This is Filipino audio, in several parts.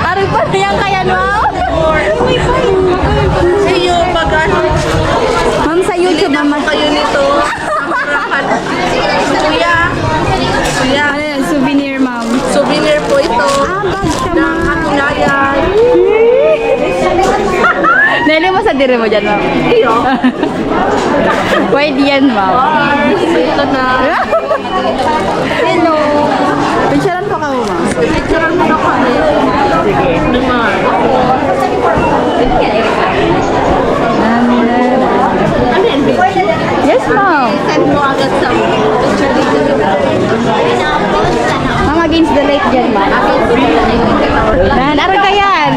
Ari pa na yan kaya, ma'am? Sa'yo, pag ano, Ma'am, sa YouTube, ma'am. kayo nito, kuya, kuya, Ano yan? Souvenir, ma'am. souvenir po ito. Bag siya, Ng ma'am. Katulayan. Nili mo sa dire mo dyan, ma'am. Iyo. Pwede yan, ma'am. Ito na. Hello. Picturean ko ka mo, ma'am. Picturean mo na kami. Sige. Naman. Ano yan, babe? Yes, ma'am. Send mo agad sa picture dito. Ma'am, against the light dyan, ma'am. Nan, aral ka yan.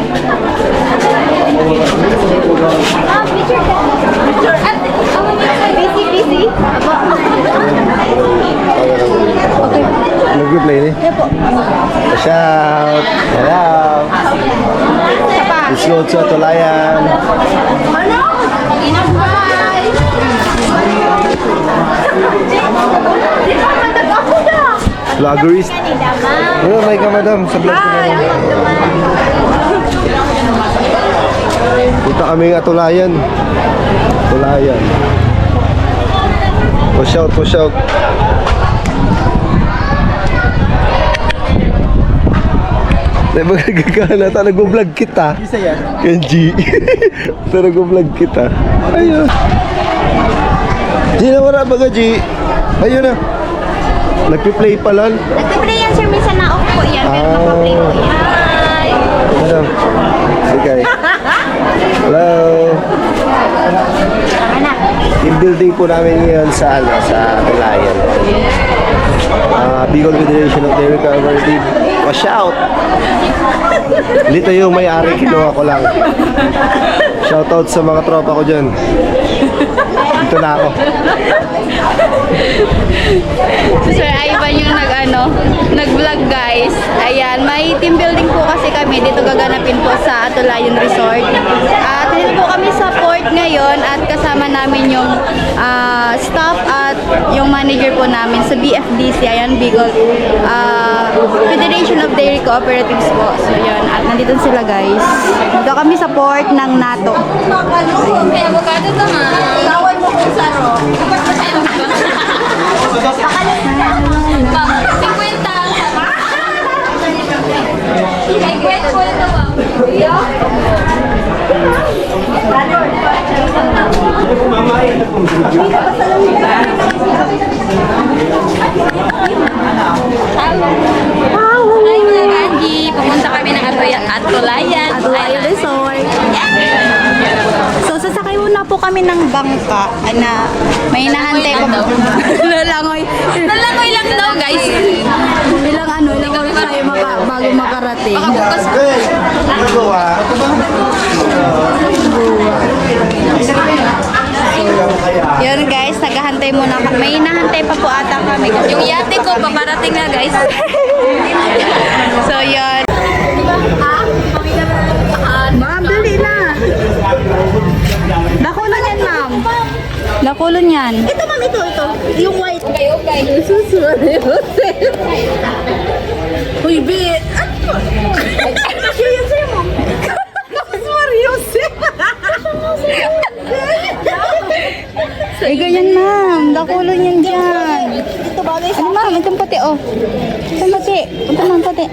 Picture ka. Busy. Okay. Nag-play ni? Shout! Hello! Isa pa. Let's go to Atulayan. Vloggerist. Oh, may ka madam. Sa vlog ko naman. Punta kami ng Atulayan. Atulayan. Push out, push out. Magagana ta, nag-vlog kita. Isa yan? Kenji. Ta, nag-vlog kita. Ayun. Di na wala ba ka, G? Ayun na. Nagpi-play pa lang. Nagpe-play yan, sir. Minsan na-off po yan. Pero nakaplay po yan. Hi! Ano? Okay. Hello. Team building po namin ngayon sa Atulayan. Bicol Federation of Dairy Cooperative. Watch out! Dito yung may-ari, kinuha ko lang. Shoutout sa mga tropa ko dyan. Dito na ako. So, Sir Ivan yung nag-vlog guys. Ayan, may team building po kasi kami. Dito gaganapin po sa Atulayan Resort. At dito po kami sa port ngayon at kasama namin yung staff at yung manager po namin sa BFDC. Ayan, Bicol Federation of Dairy Cooperatives po. So, yun. At nandito sila guys. Dito kami sa port ng NATO. May avocado to, ma. Tawan mo kung saro. Hi mga Kanji! Pumunta kami ng Atulayan Resort. So, sasakay muna po kami ng bangka na may nahantay pa po. Lalangoy. Lalangoy lang daw, guys. Ilang oras tayo bago makarating. Hey! Ano ba? Yun guys, naghahantay muna kami. May nahantay pa po ata kami. Yung yate ko, paparating na guys. So, yun. Ma'am, dali na. Nakulon yan, ma'am. Nakulon yan. Ito, ma'am, ito. Yung white. Okay. Susunod yun. Uy, be. Ano yun sa'yo mo? Mas Marius. Eh, ganyan, ma'am. Nakulon yan dyan. Ito bagay sa Ano, ma'am? Itong pati, oh. Itong pati. Ito, ma'am, pati.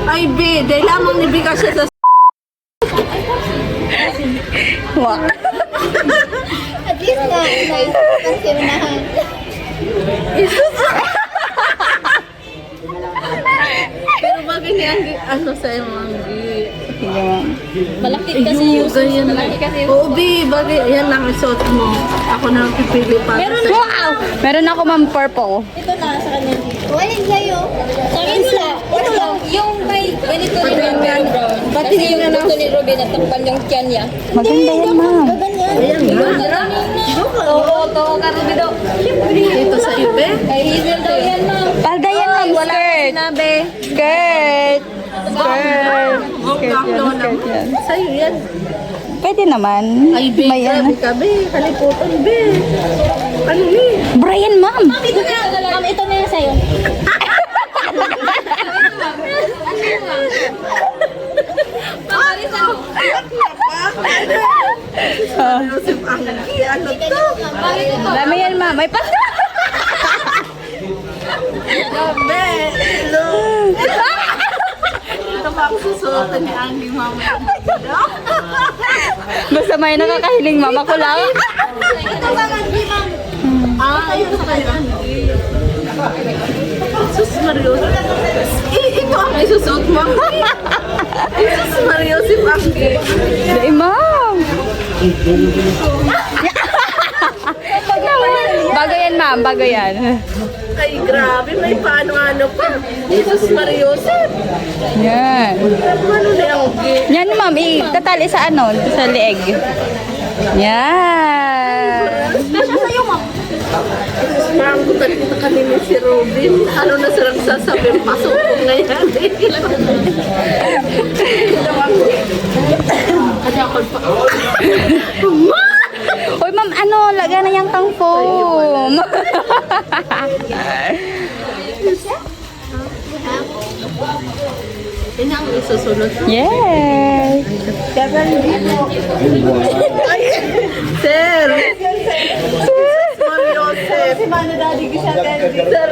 Ay, be. Dahil lamang nibigay siya sa Wah. At least na, kasi unahan. Pero bagay niya ano sa'yo, Manggi. Sige, ma'am. Malaki kasi yung ganyan. Malaki kasi yung... Oo, be. Bagay. Yan lang ang suot mo. Ako na ang pipili pa. Wow! Meron ako, ma'am, purple. Ito na sa kanya. Wala sa'yo. Sa akin wala. Ito lang. Yung may ganito ni Robin Brown. Pati yung gusto ni Robin at takpan yung tiyan niya. Maganda yan, ma'am. Ayan nga. Oo, to ka Robin daw. Ito sa ibe. Kay Hazel daw yan, ma'am. Palda yan, ma'am. Skirt. Sinabi. Skirt. Skirt. Skirt yan. Sa'yo yan. Pwede naman. Ay, be. May ano. Grabe ka, be. Kaliputan, be. Ano ni? Brian, ma'am. Ma'am, ito na. Ma'am, ito na yan sa'yo. Dami yan, ma'am. May pas... Basta may nakakahiling, ma'am. Ako lang. Ito ba Angie, ma'am? Tayo sa kayo. Sus Mario. Ito ang isusot mo. Sus Mario si Pangki. Ay, ma'am. Bago yan, ma'am. Bago yan. Ay grabe, may paano-ano pa. Jesus Mario. Yan. Ano na yung Yan, ma'am. Itatali sa ano? Sa leeg. Yan. parang kutat-kutat kanina si Robin. Ano na sarang sasabihin, pasok ko ngayon. Kasi ako pa. Uy, ma'am, ano? Lagyan na yung kang foam. Yan ang isusunod. Yes. Sir! Mami Joseph! Si Mano Daddy Gisha Candy. Sir,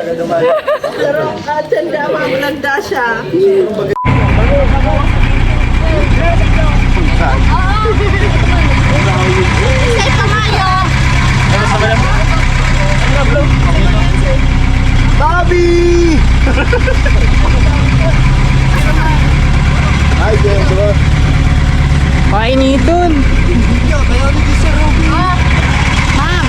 katanda, mamulanda siya. Bobby! Hi, Jethro. Painitun. Ma'am.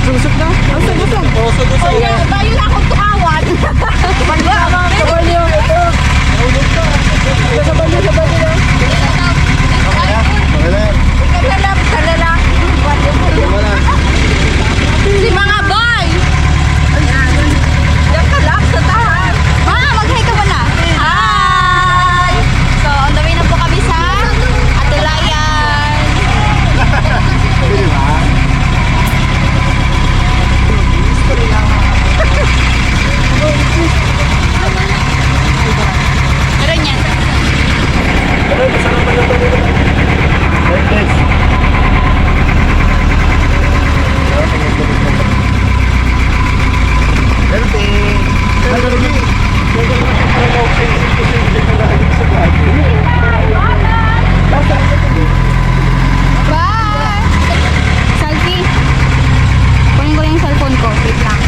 Susok na? Ang susok. Susok. Bayo na akong tukawan. Kabalyo. Si mga boy! Nakalap sa tahan. Mag-hi ka muna. Hi! So, on the way na po kami sa Atulayan. Meron yan. Bye! Selfie. Kunin ko yung cellphone ko. Wait lang.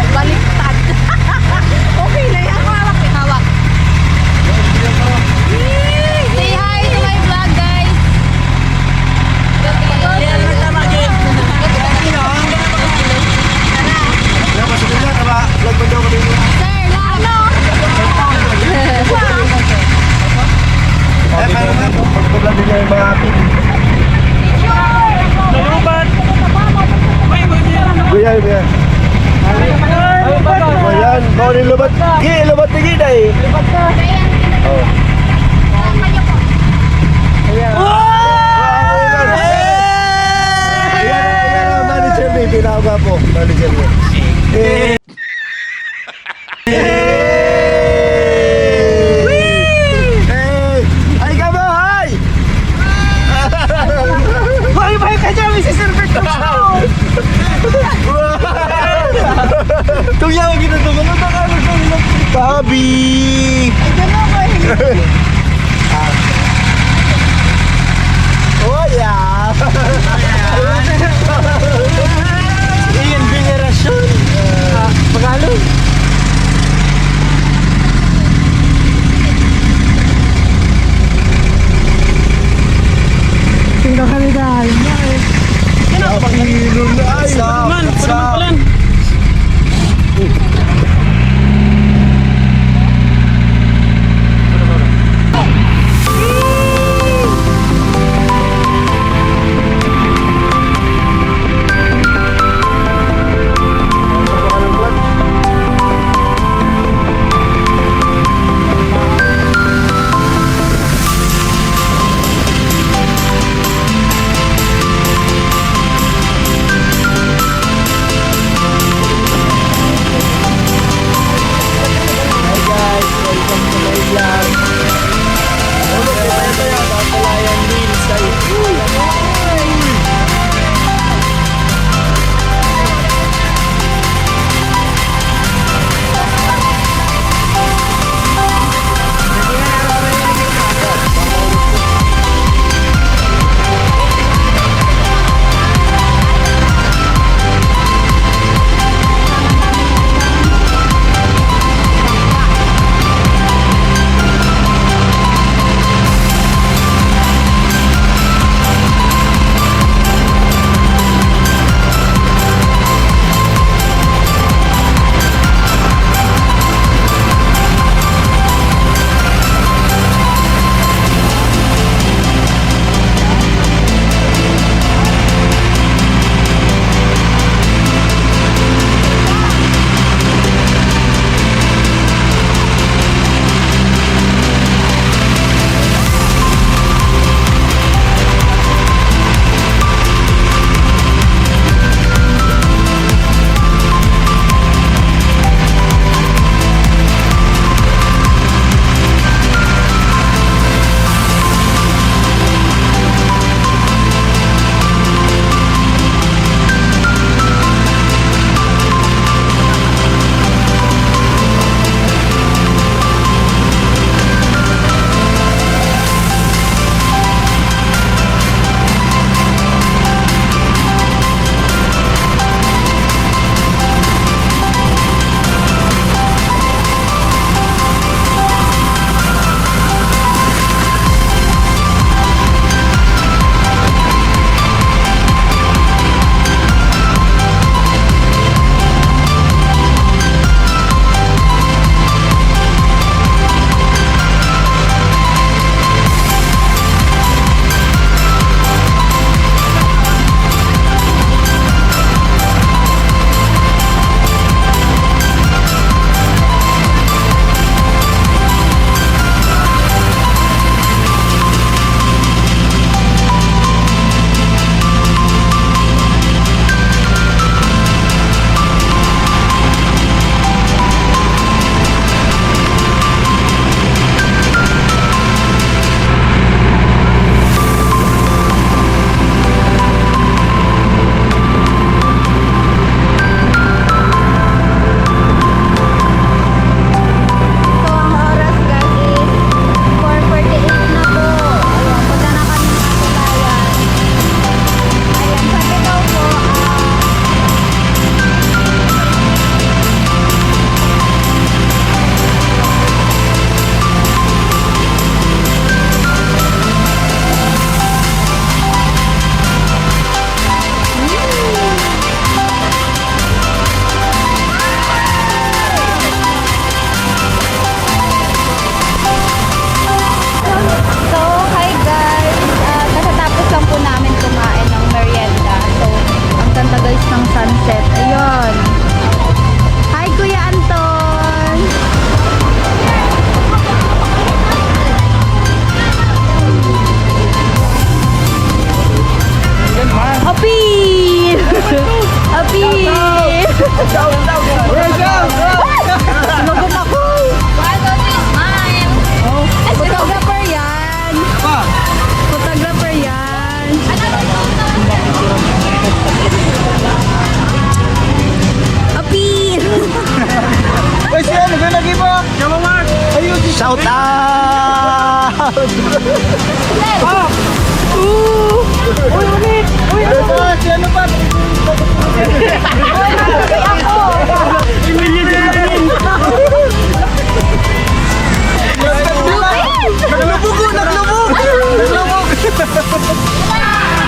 Baliktad. Okay na yan. Hawak. Hawak. Say hi to my vlog, guys. Sir, ano? Pagpaglan nila yung mga atin. Kuya, kuya. Ayan, bawal yung lubat. Gi, lubat na gina eh. Oh. Ayan, ayan, manager mo, pinaka po. Manager mo. Hey! Ay ka mo, hay! Bye-bye ka dyan, Mrs. Silver Kung yaw, ginagawa, ano na ka? Bobby!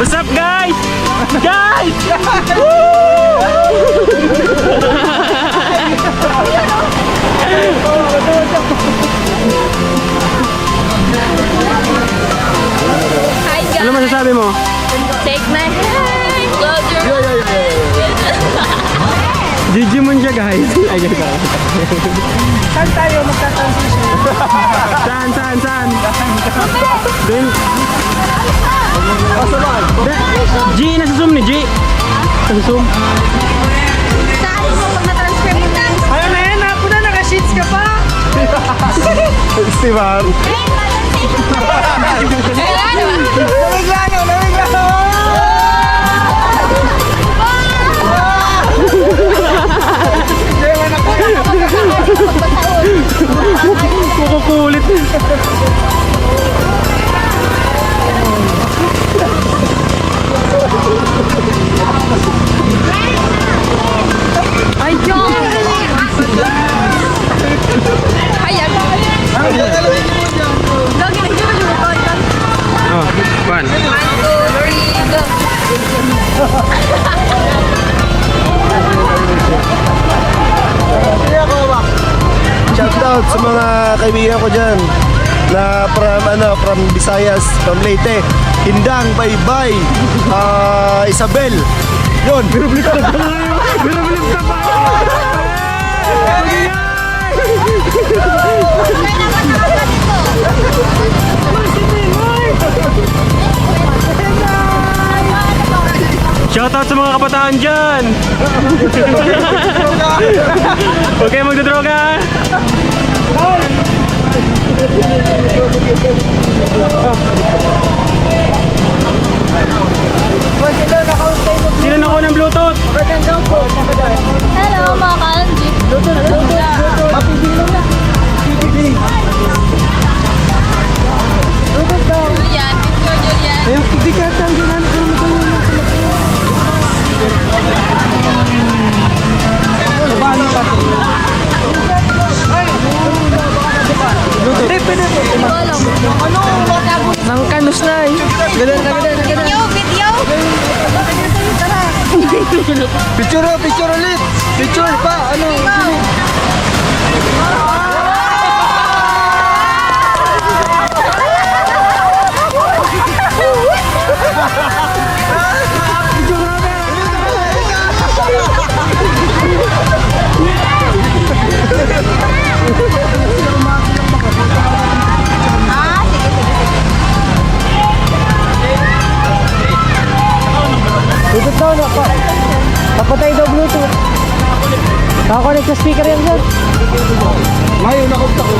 What's up, guys? Guys! Hi guys! Ano masasabi mo? Take my hand! Close your GG mo siya, guys. Ay, guys. Saan tayo magta-transition? Saan? Doon. G, nasa Zoom ni G. Nasa Zoom. Saan mo pag na-transfer mo na? Ayaw na yan, ako na, naka-sheets ka pa. Esteban. Kukulit. Ay, John! Ayan! Lagi na yun! Oh, one. 1, 2, 3, go! Shoutout sa mga kaibigan ko dyan na from Visayas, from Leyte, Hindang, Baybay, Isabel. Yun. Birublip ka pa. Shoutout sa mga kabataan dyan! Huwag kayo magdodroga! Sino na ko ng Bluetooth? Hello mga kanji! Julian, picture Julian! Ayun, hindi ka tanggilan. Nang kanus na eh. Ganun. Video! Picture ulit. Picture pa. Bluetooth daw na pa. Papatay daw Bluetooth. Nakakonect sa speaker yan sir. Ngayon, nakunta ko.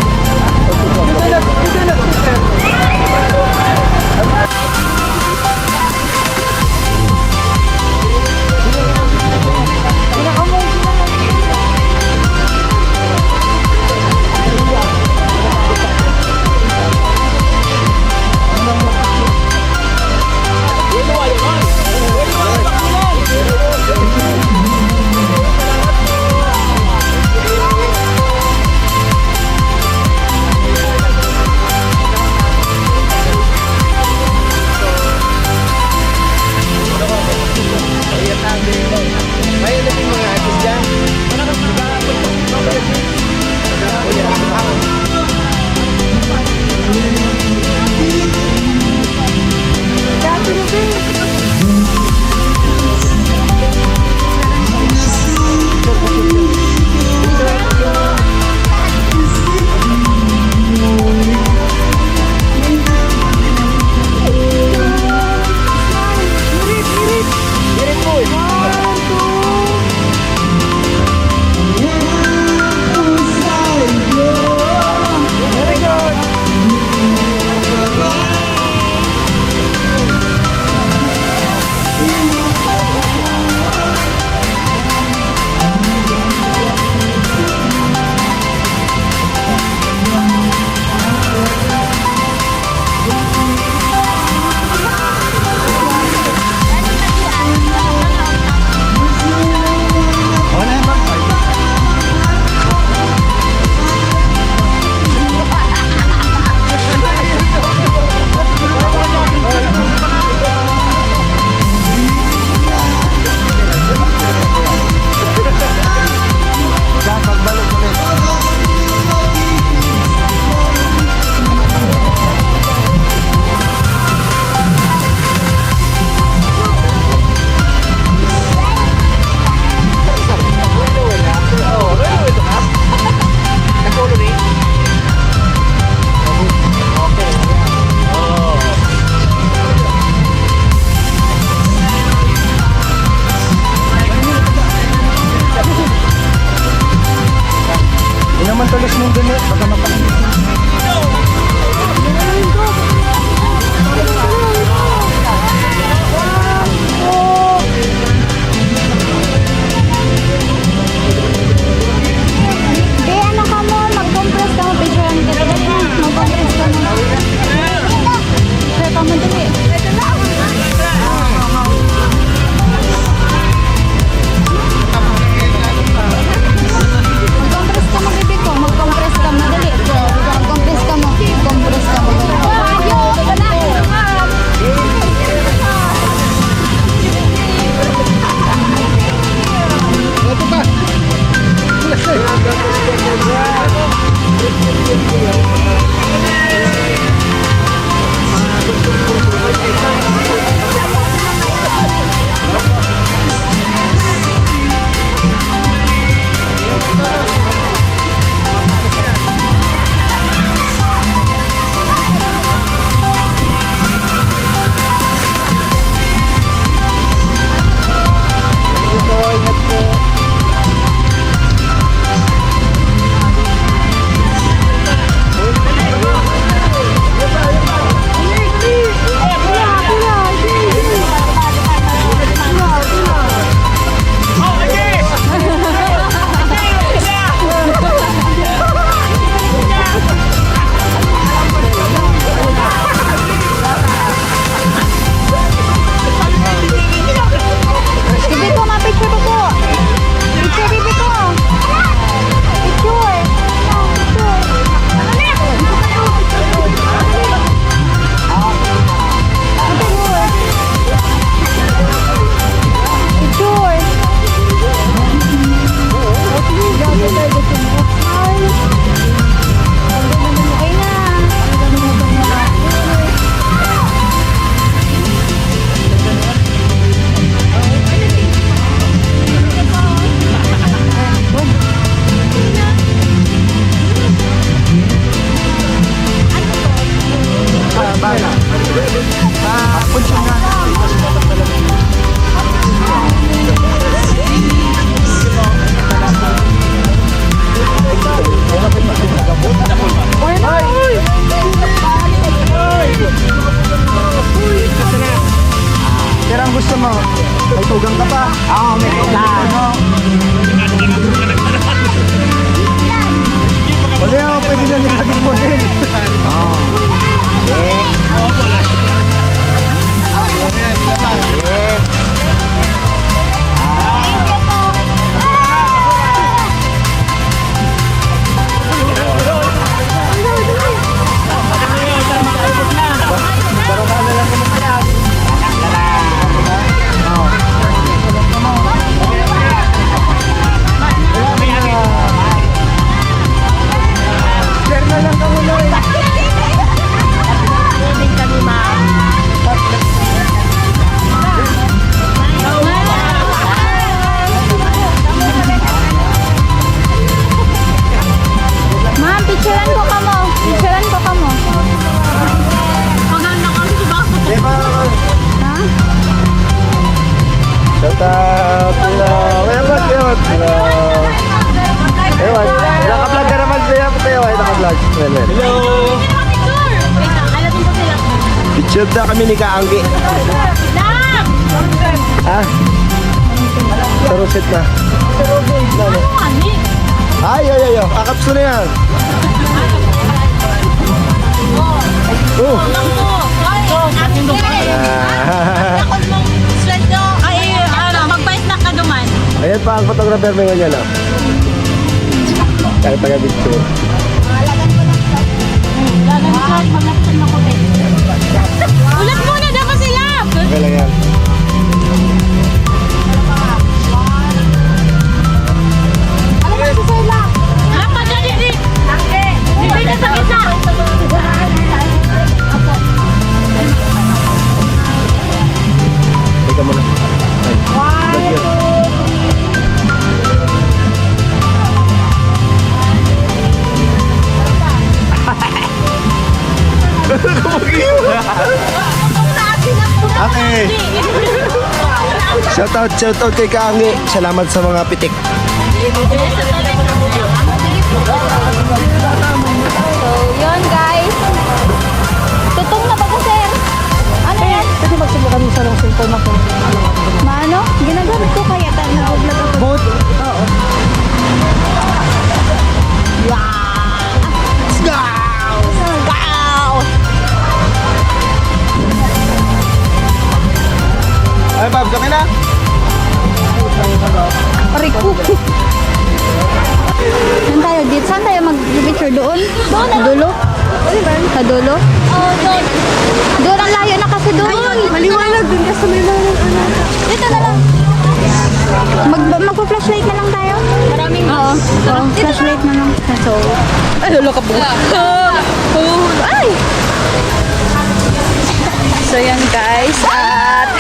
Shoot na kami ni Kaanggi. Ah? Tarusit na. Ay, ay, ay, ay. Akapso na yan. Oh. Ah. Ayan pa ang photographer mo ngayon, ah. Kaya taga-picture. Ulat muna, dapat sila! Okay lang yan. Dapat na, Didi! Didi ka sa isa! Teka muna. Ay. Lagyan. Okay. Shout out kay Kaangi. Salamat sa mga pitik. So, yun guys. Tutong na ba ka, sir? Ano yan? Kasi magsubukan mo sa ng cellphone ako. Maano? Ginagamit ko kaya tayo nag-vlog ako. Both? Oo. Wow! Ay, Bob, kami na? Rico. Saan tayo dito? Saan tayo mag-picture doon? Doon na. Dulo? Sa dulo? Oo, doon. Doon ang layo na kasi doon. Maliwanag dun kasi may mga ano. Dito na lang. Magpa-flashlight na lang tayo? Maraming Oo, flashlight na lang. So, ay, hulo ka po. Ay! So, yan guys. At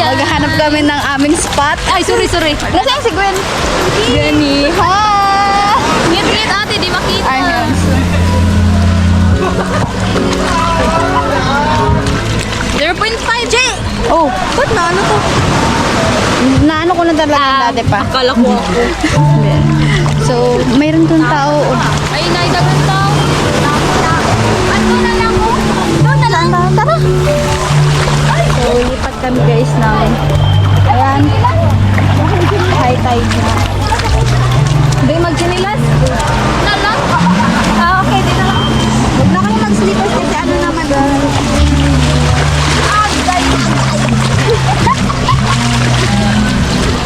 maghahanap kami ng aming spot. Ay, sorry. Nasaan si Gwen? Gwenny. Ha! Ngit-ngit ate, di makita. Ayun. .5 J! Oh, ba't na ano to? Naano ko na talaga dati pa. Akala ko ako. So, mayroon doon tao. Ay, naidagan tao. Ano na lang mo? Doon na lang. Tara. So, lipat kami guys ng ayan. High tide na. Doon mag-sinilas? Na lang? Ah, okay. Dito lang. Huwag na kayo mag-slippers kasi ano naman.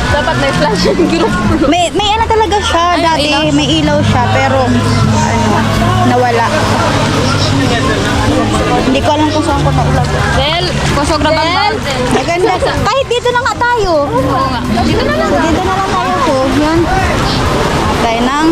Dapat may flashing group. May ano talaga siya. Dati may ilaw siya pero ano, nawala. Hindi ko alam kung saan ko nailagay. Del, kusog na bang Maganda. Kahit dito na nga tayo. Oo nga. Dito na lang. Dito na lang tayo po. Yun. Tayo ng